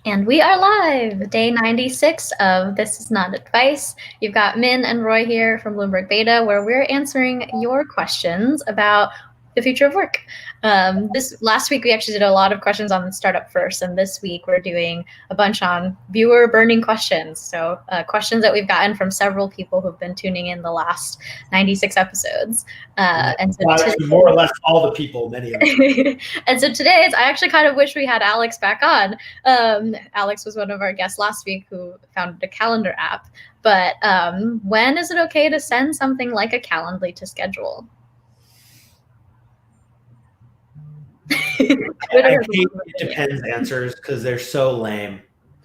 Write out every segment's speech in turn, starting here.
And we are live, day 96 of This Is Not Advice. You've got Min and Roy here from Bloomberg Beta, where we're answering your questions about the future of work. This last week, we actually did a lot of questions on Startup First, and this week we're doing a bunch on viewer burning questions. So questions that we've gotten from several people who've been tuning in the last 96 episodes. And so more or less all the people, many of them. And so today, I actually kind of wish we had Alex back on. Alex was one of our guests last week who founded a calendar app. But when is it okay to send something like a Calendly to schedule? I hate it depends answers because they're so lame,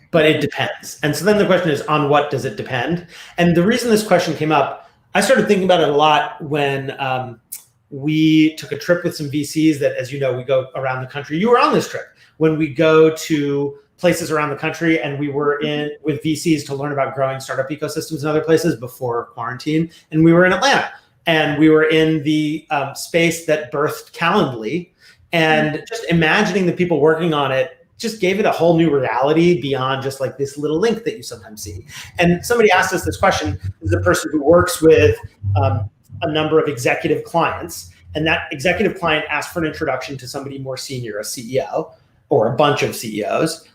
but it depends. And so then the question is, on what does it depend? And the reason this question came up, I started thinking about it a lot when we took a trip with some VCs that, as you know, we go around the country. You were on this trip when we go to places around the country, and we were in with VCs to learn about growing startup ecosystems in other places before quarantine. And we were in Atlanta, and we were in the space that birthed Calendly. And just imagining the people working on it just gave it a whole new reality beyond just like this little link that you sometimes see. And somebody asked us this question. This is a person who works with a number of executive clients. And that executive client asked for an introduction to somebody more senior, a CEO or a bunch of CEOs.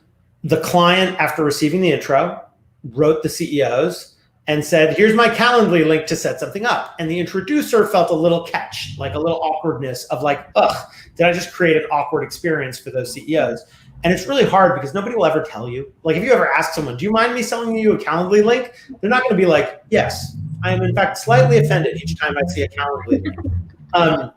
The client, after receiving the intro, wrote the CEOs and said, here's my Calendly link to set something up. And the introducer felt a little catch, like a little awkwardness of like, ugh, did I just create an awkward experience for those CEOs? And it's really hard because nobody will ever tell you. Like if you ever ask someone, do you mind me selling you a Calendly link? They're not gonna be like, yes. I am in fact slightly offended each time I see a Calendly link.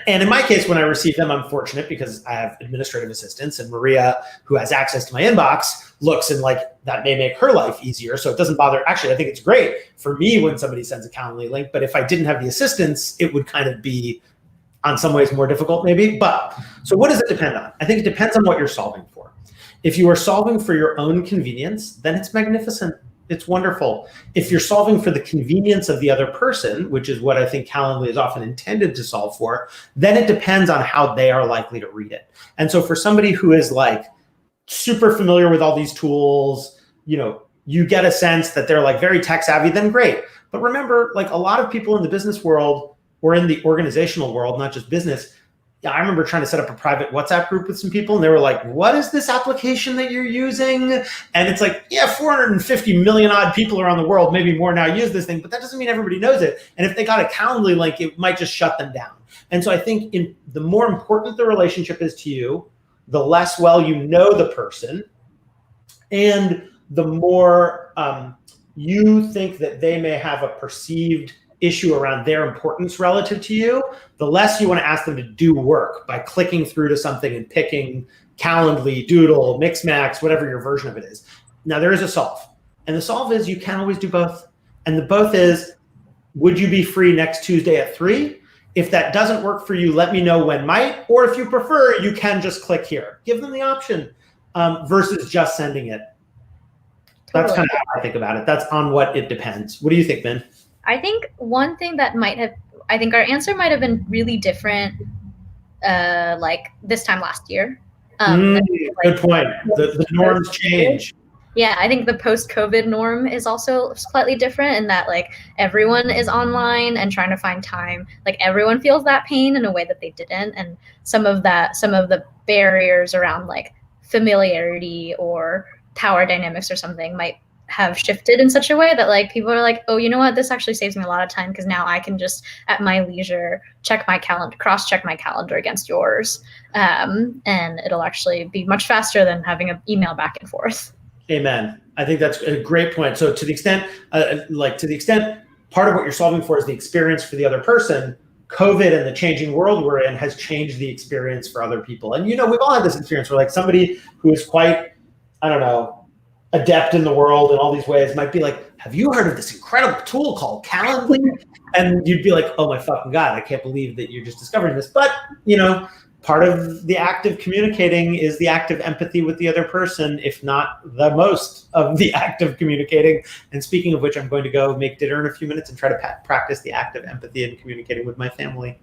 And in my case, when I receive them, I'm fortunate because I have administrative assistants, and Maria, who has access to my inbox, looks and like that may make her life easier. So it doesn't bother. Actually, I think it's great for me when somebody sends a Calendly link. But if I didn't have the assistants, it would kind of be on some ways more difficult maybe. But so what does it depend on? I think it depends on what you're solving for. If you are solving for your own convenience, then it's magnificent. It's wonderful. If you're solving for the convenience of the other person, which is what I think Calendly is often intended to solve for, then it depends on how they are likely to read it. And so for somebody who is like super familiar with all these tools, you know, you get a sense that they're like very tech savvy, then great. But remember, like a lot of people in the business world or in the organizational world, not just business, I remember trying to set up a private WhatsApp group with some people, and they were like, what is this application that you're using? And it's like, yeah, 450 million odd people around the world, maybe more now, use this thing, but that doesn't mean everybody knows it. And if they got a Calendly link, it might just shut them down. And so I think the more important the relationship is to you, the less well you know the person, and the more you think that they may have a perceived issue around their importance relative to you, the less you want to ask them to do work by clicking through to something and picking Calendly, Doodle, Mixmax, whatever your version of it is. Now there is a solve. And the solve is you can always do both. And the both is, would you be free next Tuesday at 3? If that doesn't work for you, let me know when might. Or if you prefer, you can just click here. Give them the option versus just sending it. Totally. That's kind of how I think about it. That's on what it depends. What do you think, Ben? I think one thing that I think our answer might have been really different like this time last year. Good point. The norms change. Yeah, I think the post-COVID norm is also slightly different in that like everyone is online and trying to find time. Like everyone feels that pain in a way that they didn't. And some of the barriers around like familiarity or power dynamics or something might have shifted in such a way that like people are like, oh, you know what, this actually saves me a lot of time because now I can just at my leisure check my calendar, cross-check my calendar against yours, and it'll actually be much faster than having an email back and forth. Amen. I think that's a great point. So to the extent part of what you're solving for is the experience for the other person, COVID and the changing world we're in has changed the experience for other people. And you know, we've all had this experience where like somebody who is quite, I don't know, adept in the world in all these ways might be like, have you heard of this incredible tool called Calendly? And you'd be like, oh my fucking God, I can't believe that you're just discovering this. But, you know, part of the act of communicating is the act of empathy with the other person, if not the most of the act of communicating. And speaking of which, I'm going to go make dinner in a few minutes and try to practice the act of empathy and communicating with my family.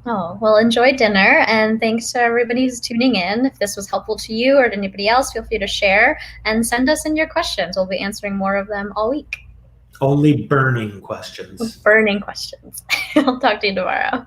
Oh, well, enjoy dinner, and thanks to everybody who's tuning in. If this was helpful to you or to anybody else, feel free to share and send us in your questions. We'll be answering more of them all week. Only burning questions. Burning questions. I'll talk to you tomorrow.